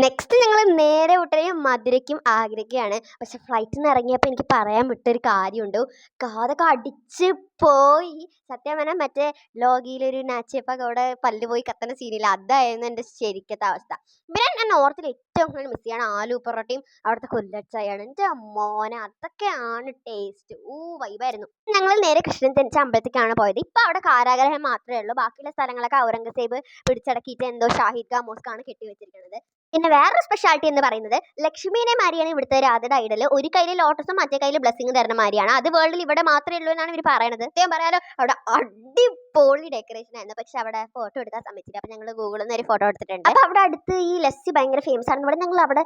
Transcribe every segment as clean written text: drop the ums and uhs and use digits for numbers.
Next ഞങ്ങൾ നേരെ വിട്ടത് മധുരയ്ക്കും ആഗ്രയ്ക്കാണ്. പക്ഷെ ഫ്ലൈറ്റിൽ നിന്ന് ഇറങ്ങിയപ്പോൾ എനിക്ക് പറയാൻ വിട്ടൊരു കാര്യമുണ്ട്. കാതൊക്കെ അടിച്ച് പോയി. സത്യം പറഞ്ഞാൽ മറ്റേ ലോകിയിലൊരു നാച്ചിയപ്പൊക്കെ അവിടെ പല്ല് പോയി കത്തണ സീനില്ല, അതായിരുന്നു എൻ്റെ ശരിക്കത്തെ അവസ്ഥ. പിന്നെ ഞാൻ നോർത്തിൽ ഏറ്റവും കൂടുതൽ മിസ് ചെയ്യാണ് ആലു പൊറോട്ടയും അവിടുത്തെ കൊല്ലച്ചായാണ്. എൻ്റെ മോനെ അതൊക്കെയാണ് ടേസ്റ്റ്. വൈബായിരുന്നു. ഞങ്ങൾ നേരെ കൃഷ്ണൻ ജനിച്ച അമ്പലത്തേക്കാണ് പോയത്. ഇപ്പം അവിടെ കാരാഗ്രഹം മാത്രമേ ഉള്ളൂ. ബാക്കിയുള്ള സ്ഥലങ്ങളൊക്കെ ഔറംഗസേബ് പിടിച്ചടക്കിയിട്ട് എന്തോ ഷാഹിദ് ഖാൻ മോസ്കാണ് കെട്ടിവെച്ചിരിക്കുന്നത്. പിന്നെ വേറൊരു സ്പെഷ്യാലിറ്റി എന്ന് പറയുന്നത് ലക്ഷ്മീനെ മാരിയാണ് ഇവിടുത്തെ രാധയുടെ ഐഡൽ. ഒരു കയ്യിൽ ലോട്ടസും മറ്റേ കയ്യിൽ ബ്ലെസ്സിങ് തരുന്ന മാരിയാണ്. അത് വേൾഡിൽ ഇവിടെ മാത്രമേ ഉള്ളൂ എന്നാണ് ഇവർ പറയണത്. സത്യം പറയാലോ അവിടെ അടിപൊളി ഡെക്കറേഷൻ ആയിരുന്നു. പക്ഷെ അവിടെ ഫോട്ടോ എടുക്കാൻ സമ്മതിച്ചില്ല. അപ്പൊ ഞങ്ങൾ ഗൂഗിളിൽ നിന്ന് ഒരു ഫോട്ടോ എടുത്തിട്ടുണ്ട്. അപ്പൊ അവിടെ അടുത്ത് ഈ ലസ്സി ഭയങ്കര ഫേമസ് ആണ്. ഇവിടെ ഞങ്ങൾ അവിടെ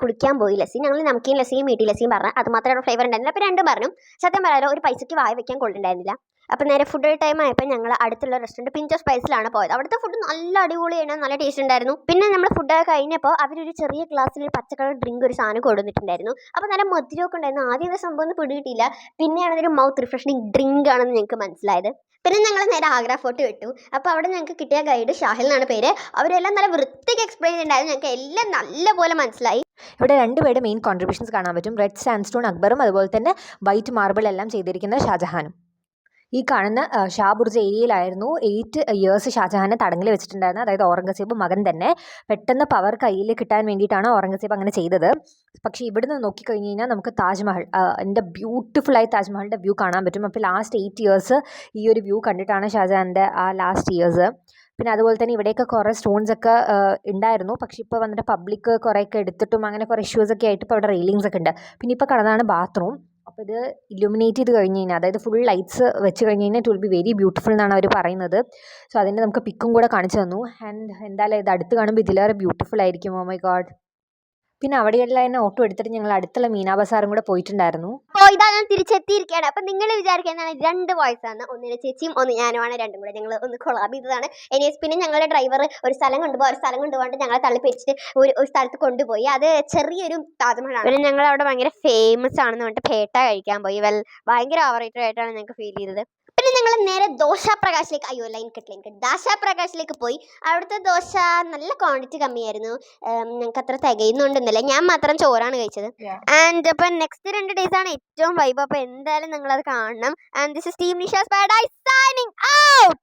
കുളിക്കാൻ പോയി. ഞങ്ങൾ നമുക്കും ലസ്സിയും മീട്ടി ലസ്സിയും പറഞ്ഞു. അത് മാത്രമേ ഫ്ലേവർ ഉണ്ടായിരുന്നില്ല. അപ്പൊ രണ്ടും പറഞ്ഞു. സത്യം പറയാലോ ഒരു പൈസയ്ക്ക് വായ വെക്കാൻ കൊള്ളുണ്ടായിരുന്നില്ല. അപ്പം നേരെ ഫുഡ് ടൈം ആയപ്പോൾ ഞങ്ങൾ അടുത്തുള്ള റെസ്റ്റോറൻറ്റ് പിഞ്ച് ഓഫ് സ്പൈസിലാണ് പോയത്. അവിടുത്തെ ഫുഡ് നല്ല അടിപൊളിയാണ്, നല്ല ടേസ്റ്റ് ഉണ്ടായിരുന്നു. പിന്നെ നമ്മൾ ഫുഡ് കഴിഞ്ഞപ്പോൾ അവരൊരു ചെറിയ ഗ്ലാസ്സിൽ ഒരു പച്ചക്കളർ ഡ്രിങ്ക് ഒരു സാധനം കൊടുത്തിട്ടുണ്ടായിരുന്നു. അപ്പോൾ നല്ല മധുരമൊക്കെ ഉണ്ടായിരുന്നു. ആദ്യം സംഭവം ഒന്നും പിടികിട്ടിയില്ല. പിന്നെയാണ് ഇതൊരു മൗത്ത് റിഫ്രഷിങ് ഡ്രിങ്ക് ആണെന്ന് ഞങ്ങൾക്ക് മനസ്സിലായത്. പിന്നെ ഞങ്ങൾ നേരെ ആഗ്ര ഫോർട്ട് വിട്ടു. അപ്പോൾ അവിടെ ഞങ്ങൾക്ക് കിട്ടിയ ഗൈഡ് ഷാഹിൽ എന്നാണ് പേര്. അവരെല്ലാം നല്ല വൃത്തിക്ക് എക്സ്പ്ലെയിൻ ചെയ്തിട്ടുണ്ടായിരുന്നു. ഞങ്ങൾക്ക് എല്ലാം നല്ലപോലെ മനസ്സിലായി. ഇവിടെ രണ്ടുപേരുടെ മെയിൻ കോൺട്രിബ്യൂഷൻസ് കാണാൻ പറ്റും. റെഡ് സാൻഡ്സ്റ്റോൺ അക്ബറും അതുപോലെ തന്നെ വൈറ്റ് മാർബിൾ എല്ലാം ചെയ്തിരിക്കുന്നത് ഷാജഹാനും. ഈ കാണുന്ന ഷാബുർജ് ഏരിയയിലായിരുന്നു 8 ഇയേഴ്സ് ഷാജഹാനെ തടങ്കിൽ വെച്ചിട്ടുണ്ടായിരുന്നത്. അതായത് ഔറംഗസേബ് മകൻ തന്നെ പെട്ടെന്ന് പവർ കയ്യിൽ കിട്ടാൻ വേണ്ടിയിട്ടാണ് ഔറംഗസേബ് അങ്ങനെ ചെയ്തത്. പക്ഷേ ഇവിടുന്ന് നോക്കിക്കഴിഞ്ഞ് കഴിഞ്ഞാൽ നമുക്ക് താജ്മഹൽ, എൻ്റെ ബ്യൂട്ടിഫുള്ളായി താജ്മഹലിൻ്റെ വ്യൂ കാണാൻ പറ്റും. അപ്പോൾ ലാസ്റ്റ് 8 ഇയേഴ്സ് ഈ ഒരു വ്യൂ കണ്ടിട്ടാണ് ഷാജഹാൻ്റെ ആ ലാസ്റ്റ് ഇയേഴ്സ്. പിന്നെ അതുപോലെ തന്നെ ഇവിടെയൊക്കെ കുറേ സ്റ്റോൺസ് ഒക്കെ ഉണ്ടായിരുന്നു. പക്ഷേ ഇപ്പോൾ വന്നിട്ട് പബ്ലിക് കുറേയൊക്കെ എടുത്തിട്ടും അങ്ങനെ കുറേ ഇഷ്യൂസൊക്കെ ആയിട്ട് ഇപ്പോൾ അവിടെ റെയിലിങ്സ് ഒക്കെ ഉണ്ട്. പിന്നെ ഇപ്പോൾ കാണുന്നതാണ് ബാത്റൂം. അപ്പോൾ ഇത് ഇല്ലുമിനേറ്റ് ചെയ്ത് കഴിഞ്ഞ് കഴിഞ്ഞാൽ, അതായത് ഫുൾ ലൈറ്റ്സ് വെച്ച് കഴിഞ്ഞ് കഴിഞ്ഞാൽ it will be very beautiful എന്നാണ് അവർ പറയുന്നത്. സോ അതിൻ്റെ നമുക്ക് പിക്കും കൂടെ കാണിച്ചു തന്നു. ആൻഡ് എന്തായാലും ഇത് അടുത്ത് കാണുമ്പോൾ ഇതിലേറെ ബ്യൂട്ടിഫുൾ ആയിരിക്കും. Oh my God. പിന്നെ അവിടെയെല്ലാം തന്നെ ഓട്ടോ എടുത്തിട്ട് ഞങ്ങൾ അടുത്തുള്ള മീനാ ബസാറും കൂടെ പോയിട്ടുണ്ടായിരുന്നു. അപ്പോൾ ഇതാ ഞാൻ തിരിച്ചെത്തിയിരിക്കുകയാണ്. അപ്പം നിങ്ങൾ വിചാരിക്കുന്നതാണ് 2 വോയിസ് ആണ്, ഒന്നിന് ചേച്ചിയും ഒന്ന് ഞാനുമാണ്. രണ്ടും കൂടെ ഞങ്ങൾ ഒന്ന് കൊളാബ് ചെയ്തതാണ്. പിന്നെ ഞങ്ങളുടെ ഡ്രൈവർ ഒരു സ്ഥലം കൊണ്ടുപോകാണ്ട് ഞങ്ങളെ തള്ളിപ്പിടിച്ചിട്ട് ഒരു സ്ഥലത്ത് കൊണ്ടുപോയി. അത് ചെറിയൊരു താജ്മഹലാണ്. പിന്നെ ഞങ്ങൾ അവിടെ ഭയങ്കര ഫേമസ് ആണെന്ന് പറഞ്ഞിട്ട് പേട്ട കഴിക്കാൻ പോയി. ഭയങ്കര ഓവറേറ്റഡ് ആയിട്ടാണ് ഞങ്ങൾക്ക് ഫീൽ ചെയ്തത്. പിന്നെ ഞങ്ങൾ നേരെ ദോശപ്രകാശിലേക്ക് ദാശാപ്രകാശിലേക്ക് പോയി. അവിടുത്തെ ദോശ നല്ല ക്വാണ്ടിറ്റി കമ്മിയായിരുന്നു. ഞങ്ങൾക്ക് അത്ര തികയുന്നുണ്ടെന്നില്ല. ഞാൻ മാത്രം ചോറാണ് കഴിച്ചത്. ആൻഡ് അപ്പം നെക്സ്റ്റ് 2 days ആണ് ഏറ്റവും വൈബ്. അപ്പോൾ എന്തായാലും നിങ്ങളത് കാണണം. And this is team Nisha's paradise signing out.